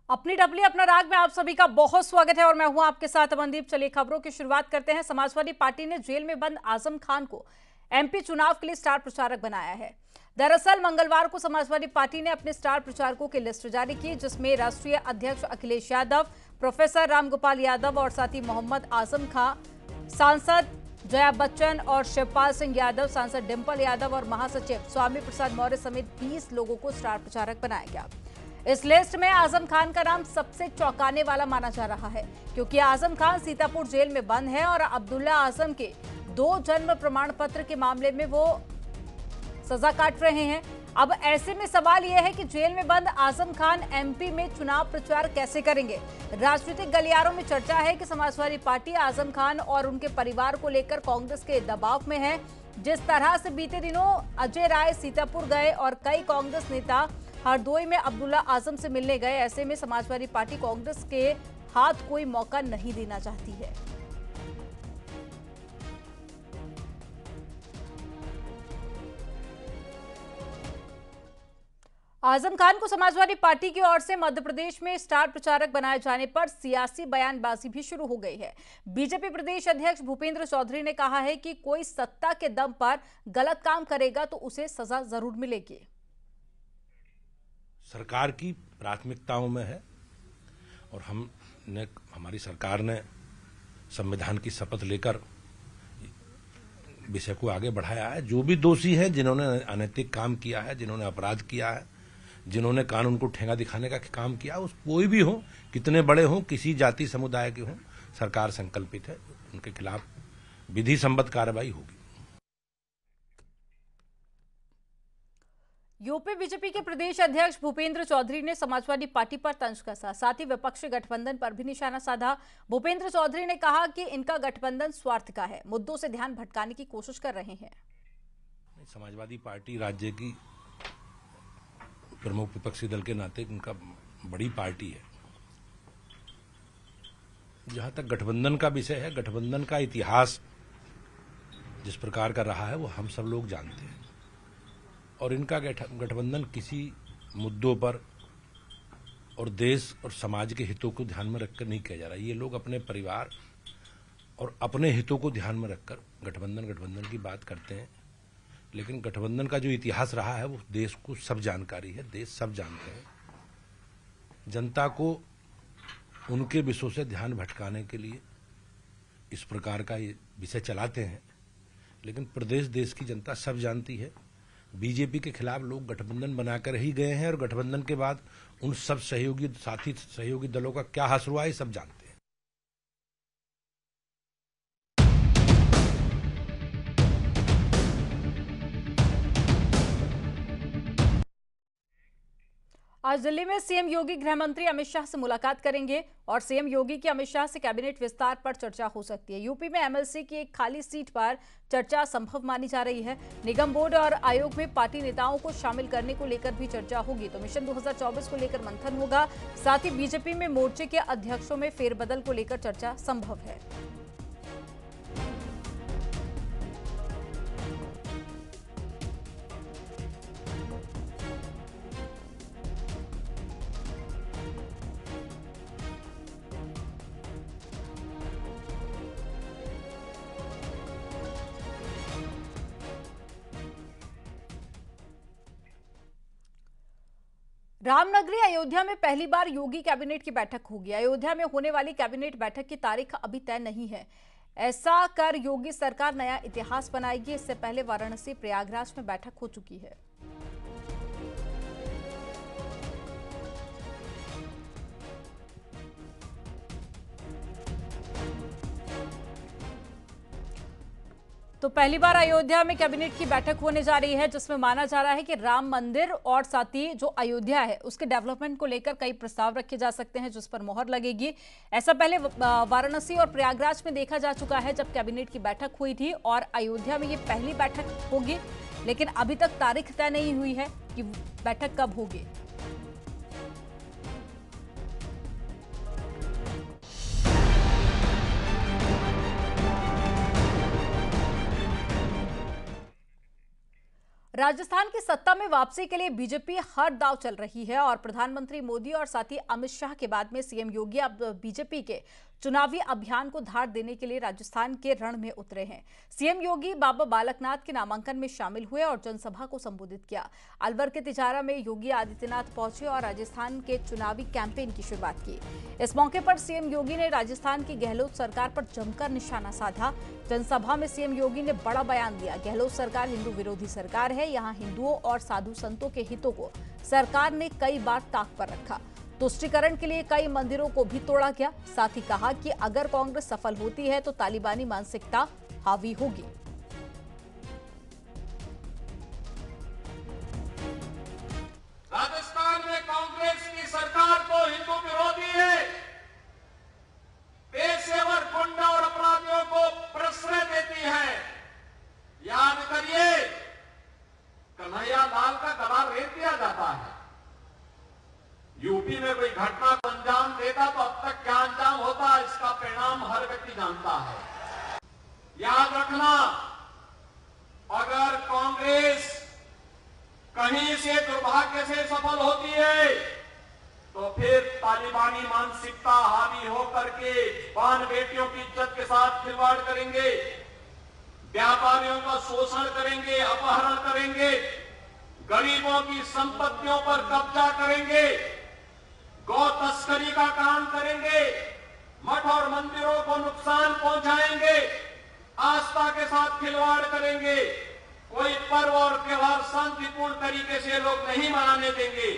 अपनी डबली अपना राग में आप सभी का बहुत स्वागत है और मैं हूं आपके साथ अमनदीप। चलिए खबरों की शुरुआत करते हैं। समाजवादी पार्टी ने जेल में बंद आजम खान को एमपी चुनाव के लिए स्टार प्रचारक बनाया है। दरअसल मंगलवार को समाजवादी पार्टी ने अपने स्टार प्रचारकों की लिस्ट जारी की, जिसमें राष्ट्रीय अध्यक्ष अखिलेश यादव, प्रोफेसर रामगोपाल यादव और साथ ही मोहम्मद आजम खां, सांसद जया बच्चन और शिवपाल सिंह यादव, सांसद डिंपल यादव और महासचिव स्वामी प्रसाद मौर्य समेत 20 लोगों को स्टार प्रचारक बनाया गया। इस लिस्ट में आजम खान का नाम सबसे चौंकाने वाला माना जा रहा है, क्योंकि आजम खान सीतापुर जेल में बंद है और अब्दुल्ला आजम के 2 जन्म प्रमाण पत्र के मामले में वो सजा काट रहे हैं। अब ऐसे में सवाल यह है कि जेल में बंद आजम खान एमपी में चुनाव प्रचार कैसे करेंगे। राजनीतिक गलियारों में चर्चा है कि समाजवादी पार्टी आजम खान और उनके परिवार को लेकर कांग्रेस के दबाव में है। जिस तरह से बीते दिनों अजय राय सीतापुर गए और कई कांग्रेस नेता हरदोई में अब्दुल्ला आजम से मिलने गए, ऐसे में समाजवादी पार्टी कांग्रेस के हाथ कोई मौका नहीं देना चाहती है। आजम खान को समाजवादी पार्टी की ओर से मध्य प्रदेश में स्टार प्रचारक बनाए जाने पर सियासी बयानबाजी भी शुरू हो गई है। बीजेपी प्रदेश अध्यक्ष भूपेंद्र चौधरी ने कहा है कि कोई सत्ता के दम पर गलत काम करेगा तो उसे सजा जरूर मिलेगी। सरकार की प्राथमिकताओं में है और हमारी सरकार ने संविधान की शपथ लेकर विषय को आगे बढ़ाया है। जो भी दोषी है, जिन्होंने अनैतिक काम किया है, जिन्होंने अपराध किया है, जिन्होंने कानून को ठेंगा दिखाने का काम किया, उस कोई भी हो, कितने बड़े हो, किसी जाति समुदाय के हो, सरकार संकल्पित है उनके खिलाफ विधि सम्मत कार्रवाई होगी। यूपी बीजेपी के प्रदेश अध्यक्ष भूपेंद्र चौधरी ने समाजवादी पार्टी पर तंज कसा, साथ ही विपक्षी गठबंधन पर भी निशाना साधा। भूपेंद्र चौधरी ने कहा कि इनका गठबंधन स्वार्थ का है, मुद्दों से ध्यान भटकाने की कोशिश कर रहे हैं। समाजवादी पार्टी राज्य की प्रमुख विपक्षी दल के नाते उनका बड़ी पार्टी है। जहां तक गठबंधन का विषय है, गठबंधन का इतिहास जिस प्रकार का रहा है वो हम सब लोग जानते हैं और इनका गठबंधन किसी मुद्दों पर और देश और समाज के हितों को ध्यान में रखकर नहीं किया जा रहा। ये लोग अपने परिवार और अपने हितों को ध्यान में रखकर गठबंधन की बात करते हैं, लेकिन गठबंधन का जो इतिहास रहा है वो देश को सब जानकारी है, देश सब जानते हैं। जनता को उनके विषयों से ध्यान भटकाने के लिए इस प्रकार का ये विषय चलाते हैं, लेकिन प्रदेश देश की जनता सब जानती है। बीजेपी के खिलाफ लोग गठबंधन बनाकर ही गए हैं और गठबंधन के बाद उन सब सहयोगी दलों का क्या हासिल हुआ है सब जानते हैं। आज दिल्ली में सीएम योगी गृह मंत्री अमित शाह से मुलाकात करेंगे और सीएम योगी की अमित शाह से कैबिनेट विस्तार पर चर्चा हो सकती है। यूपी में एमएलसी की एक खाली सीट पर चर्चा संभव मानी जा रही है। निगम बोर्ड और आयोग में पार्टी नेताओं को शामिल करने को लेकर भी चर्चा होगी, तो मिशन 2024 को लेकर मंथन होगा। साथ ही बीजेपी में मोर्चे के अध्यक्षों में फेरबदल को लेकर चर्चा संभव है। रामनगरी अयोध्या में पहली बार योगी कैबिनेट की बैठक होगी। अयोध्या में होने वाली कैबिनेट बैठक की तारीख अभी तय नहीं है। ऐसा कर योगी सरकार नया इतिहास बनाएगी। इससे पहले वाराणसी, प्रयागराज में बैठक हो चुकी है। तो पहली बार अयोध्या में कैबिनेट की बैठक होने जा रही है, जिसमें माना जा रहा है कि राम मंदिर और साथ ही जो अयोध्या है उसके डेवलपमेंट को लेकर कई प्रस्ताव रखे जा सकते हैं, जिस पर मोहर लगेगी। ऐसा पहले वाराणसी और प्रयागराज में देखा जा चुका है जब कैबिनेट की बैठक हुई थी, और अयोध्या में ये पहली बैठक होगी, लेकिन अभी तक तारीख तय नहीं हुई है कि बैठक कब होगी। राजस्थान की सत्ता में वापसी के लिए बीजेपी हर दांव चल रही है और प्रधानमंत्री मोदी और साथ ही अमित शाह के बाद में सीएम योगी अब बीजेपी के चुनावी अभियान को धार देने के लिए राजस्थान के रण में उतरे हैं। सीएम योगी बाबा बालकनाथ के नामांकन में शामिल हुए और जनसभा को संबोधित किया। अलवर के तिजारा में योगी आदित्यनाथ पहुंचे और राजस्थान के चुनावी कैंपेन की शुरुआत की। इस मौके पर सीएम योगी ने राजस्थान की गहलोत सरकार पर जमकर निशाना साधा। जनसभा में सीएम योगी ने बड़ा बयान दिया। गहलोत सरकार हिंदू विरोधी सरकार है। यहाँ हिंदुओं और साधु संतों के हितों को सरकार ने कई बार ताक पर रखा। तुष्टीकरण के लिए कई मंदिरों को भी तोड़ा गया। साथ ही कहा कि अगर कांग्रेस सफल होती है तो तालिबानी मानसिकता हावी होगी। राजस्थान में कांग्रेस की सरकार तो हिंदू विरोधी है, पेशेवर गुंडा और अपराधियों को प्रश्रय देती है। याद करिए, कन्हैया लाल का गला रेत दिया जाता है। यूपी में कोई घटना को अंजाम देता तो अब तक क्या अंजाम होता, इसका परिणाम हर व्यक्ति जानता है। याद रखना, अगर कांग्रेस कहीं से दुर्भाग्य से सफल होती है तो फिर तालिबानी मानसिकता हावी होकर के बान बेटियों की इज्जत के साथ खिलवाड़ करेंगे, व्यापारियों का शोषण करेंगे, अपहरण करेंगे, गरीबों की संपत्तियों पर कब्जा करेंगे, गौ तस्करी का काम करेंगे, मठ और मंदिरों को नुकसान पहुंचाएंगे, आस्था के साथ खिलवाड़ करेंगे। कोई पर्व और त्योहार शांतिपूर्ण तरीके से लोग नहीं मनाने देंगे।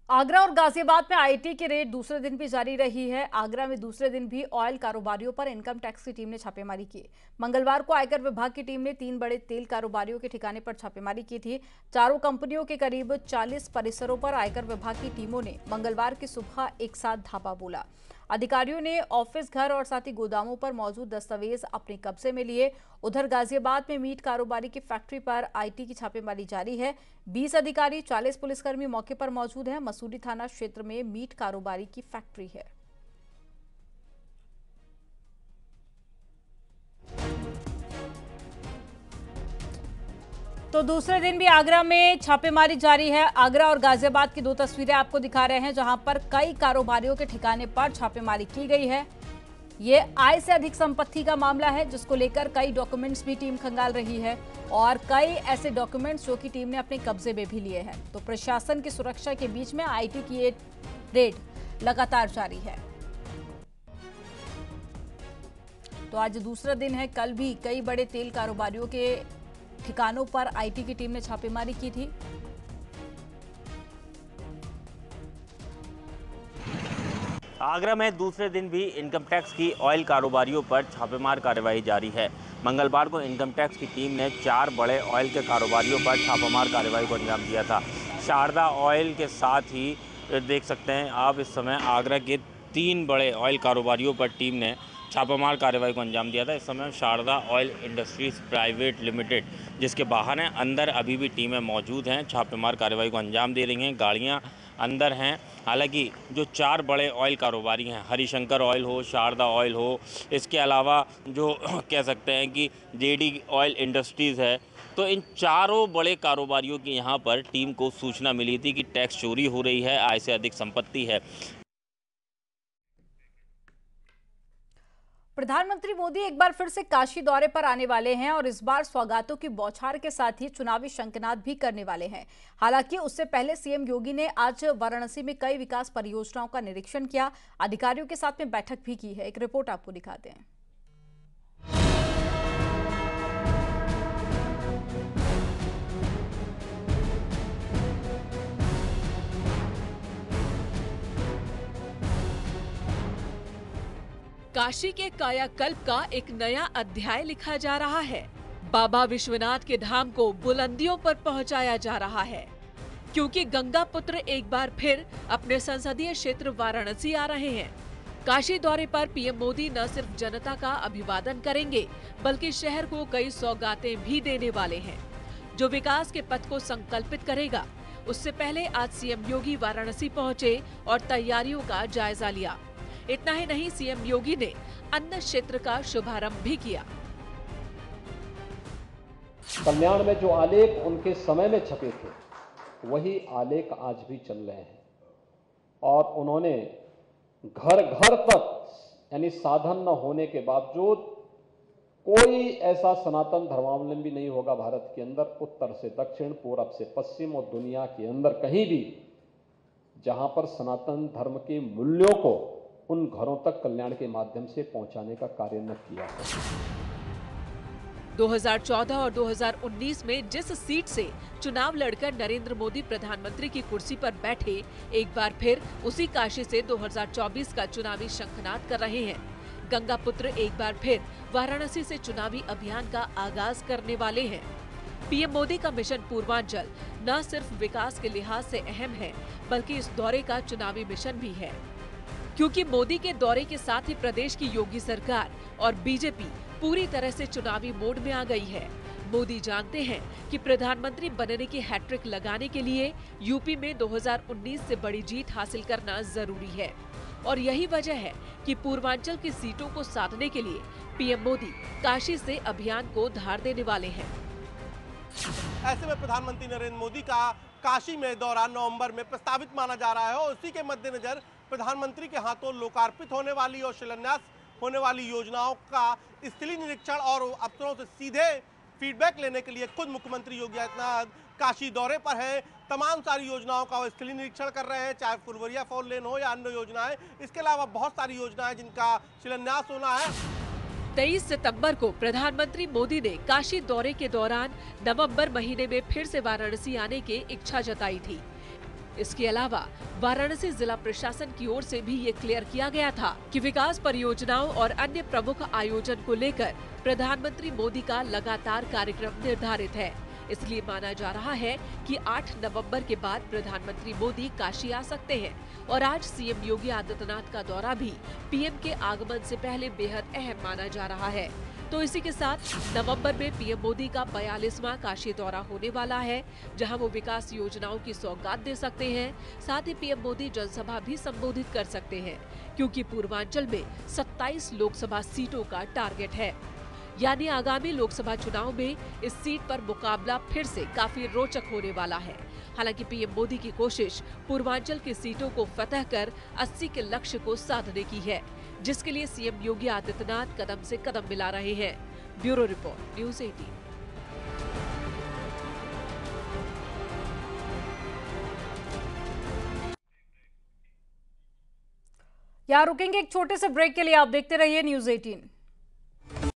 आगरा और गाजियाबाद में आईटी की रेड दूसरे दिन भी जारी रही है। आगरा में दूसरे दिन भी ऑयल कारोबारियों पर इनकम टैक्स की टीम ने छापेमारी की। मंगलवार को आयकर विभाग की टीम ने 3 बड़े तेल कारोबारियों के ठिकाने पर छापेमारी की थी। चारों कंपनियों के करीब 40 परिसरों पर आयकर विभाग की टीमों ने मंगलवार की सुबह एक साथ धावा बोला। अधिकारियों ने ऑफिस, घर और साथ ही गोदामों पर मौजूद दस्तावेज अपने कब्जे में लिए। उधर गाजियाबाद में मीट कारोबारी की फैक्ट्री पर आईटी की छापेमारी जारी है। 20 अधिकारी, 40 पुलिसकर्मी मौके पर मौजूद हैं। मसूरी थाना क्षेत्र में मीट कारोबारी की फैक्ट्री है। तो दूसरे दिन भी आगरा में छापेमारी जारी है। आगरा और गाजियाबाद की 2 तस्वीरें आपको दिखा रहे हैं, जहां पर कई कारोबारियों के ठिकाने पर छापेमारी की गई है। ये आय से अधिक संपत्ति का मामला है, जिसको लेकर कई डॉक्यूमेंट्स भी टीम खंगाल रही है और कई ऐसे डॉक्यूमेंट्स जो कि टीम ने अपने कब्जे में भी लिए हैं। तो प्रशासन की सुरक्षा के बीच में आईटी की ये रेड लगातार जारी है। तो आज दूसरा दिन है। कल भी कई बड़े तेल कारोबारियों के ठिकानों पर आईटी की टीम ने छापेमारी की थी। आगरा में दूसरे दिन भी इनकम टैक्स की ऑयल कारोबारियों पर छापेमार कार्रवाई जारी है। मंगलवार को इनकम टैक्स की टीम ने 4 बड़े ऑयल के कारोबारियों पर छापेमार कार्रवाई को अंजाम दिया था। शारदा ऑयल के साथ ही देख सकते हैं आप, इस समय आगरा के 3 बड़े ऑयल कारोबारियों पर टीम ने छापामार कार्रवाई को अंजाम दिया था। इस समय Sharda oil industries private limited, जिसके बाहर हैं, अंदर अभी भी टीमें मौजूद हैं, छापेमार कार्रवाई को अंजाम दे रही हैं। गाड़ियां अंदर हैं। हालांकि जो 4 बड़े ऑयल कारोबारी हैं, हरिशंकर ऑयल हो, शारदा ऑयल हो, इसके अलावा जो कह सकते हैं कि जेडी ऑयल इंडस्ट्रीज़ है, तो इन चारों बड़े कारोबारियों की यहाँ पर टीम को सूचना मिली थी कि टैक्स चोरी हो रही है, आय से अधिक संपत्ति है। प्रधानमंत्री मोदी एक बार फिर से काशी दौरे पर आने वाले हैं और इस बार सौगातों की बौछार के साथ ही चुनावी शंखनाद भी करने वाले हैं। हालांकि उससे पहले सीएम योगी ने आज वाराणसी में कई विकास परियोजनाओं का निरीक्षण किया, अधिकारियों के साथ में बैठक भी की है। एक रिपोर्ट आपको दिखाते हैं। काशी के कायाकल्प का एक नया अध्याय लिखा जा रहा है। बाबा विश्वनाथ के धाम को बुलंदियों पर पहुंचाया जा रहा है, क्योंकि गंगा पुत्र एक बार फिर अपने संसदीय क्षेत्र वाराणसी आ रहे हैं। काशी दौरे पर पीएम मोदी न सिर्फ जनता का अभिवादन करेंगे, बल्कि शहर को कई सौगातें भी देने वाले हैं, जो विकास के पथ को संकल्पित करेगा। उससे पहले आज सीएम योगी वाराणसी पहुंचे और तैयारियों का जायजा लिया। इतना ही नहीं, सीएम योगी ने अन्न क्षेत्र का शुभारंभ भी किया। कल्याण में जो आलेख उनके समय में छपे थे, वही आलेख आज भी चल रहे हैं। और उन्होंने घर घर तक यानी साधन न होने के बावजूद कोई ऐसा सनातन धर्मावलंबी नहीं होगा भारत के अंदर, उत्तर से दक्षिण, पूरब से पश्चिम और दुनिया के अंदर कहीं भी, जहां पर सनातन धर्म के मूल्यों को उन घरों तक कल्याण के माध्यम से पहुंचाने का कार्य न किया है। 2014 और 2019 में जिस सीट से चुनाव लड़कर नरेंद्र मोदी प्रधानमंत्री की कुर्सी पर बैठे, एक बार फिर उसी काशी से 2024 का चुनावी शंखनाद कर रहे हैं। गंगा पुत्र एक बार फिर वाराणसी से चुनावी अभियान का आगाज करने वाले हैं। पीएम मोदी का मिशन पूर्वांचल न सिर्फ विकास के लिहाज से अहम है, बल्कि इस दौरे का चुनावी मिशन भी है, क्योंकि मोदी के दौरे के साथ ही प्रदेश की योगी सरकार और बीजेपी पूरी तरह से चुनावी मोड में आ गई है। मोदी जानते हैं कि प्रधानमंत्री बनने की हैट्रिक लगाने के लिए यूपी में 2019 से बड़ी जीत हासिल करना जरूरी है, और यही वजह है कि पूर्वांचल की सीटों को साधने के लिए पीएम मोदी काशी से अभियान को धार देने वाले हैं। ऐसे में प्रधानमंत्री नरेंद्र मोदी का काशी में दौरा नवंबर में प्रस्तावित माना जा रहा है, और उसी के मद्देनजर प्रधानमंत्री के हाथों लोकार्पित होने वाली और शिलान्यास होने वाली योजनाओं का स्थलीय निरीक्षण और अफसरों से सीधे फीडबैक लेने के लिए खुद मुख्यमंत्री योगी आदित्यनाथ काशी दौरे पर हैं। तमाम सारी योजनाओं का वो स्थलीय निरीक्षण कर रहे हैं, चाहे फुलवरिया फोर लेन हो या अन्य योजनाएं। इसके अलावा बहुत सारी योजनाएं जिनका शिलान्यास होना है। 23 सितंबर को प्रधानमंत्री मोदी ने काशी दौरे के दौरान नवंबर महीने में फिर से वाराणसी आने की इच्छा जताई थी। इसके अलावा वाराणसी जिला प्रशासन की ओर से भी ये क्लियर किया गया था कि विकास परियोजनाओं और अन्य प्रमुख आयोजन को लेकर प्रधानमंत्री मोदी का लगातार कार्यक्रम निर्धारित है। इसलिए माना जा रहा है कि 8 नवंबर के बाद प्रधानमंत्री मोदी काशी आ सकते हैं, और आज सीएम योगी आदित्यनाथ का दौरा भी पीएम के आगमन से पहले बेहद अहम माना जा रहा है। तो इसी के साथ नवंबर में पीएम मोदी का 42वां काशी दौरा होने वाला है, जहां वो विकास योजनाओं की सौगात दे सकते हैं। साथ ही पीएम मोदी जनसभा भी संबोधित कर सकते हैं, क्योंकि पूर्वांचल में 27 लोकसभा सीटों का टारगेट है। यानी आगामी लोकसभा चुनाव में इस सीट पर मुकाबला फिर से काफी रोचक होने वाला है। हालांकि पीएम मोदी की कोशिश पूर्वांचल की सीटों को फतह कर 80 के लक्ष्य को साधने की है, जिसके लिए सीएम योगी आदित्यनाथ कदम से कदम मिला रहे हैं। Bureau report, news 18। यहाँ रुकेंगे एक छोटे से ब्रेक के लिए, आप देखते रहिए न्यूज़ 18।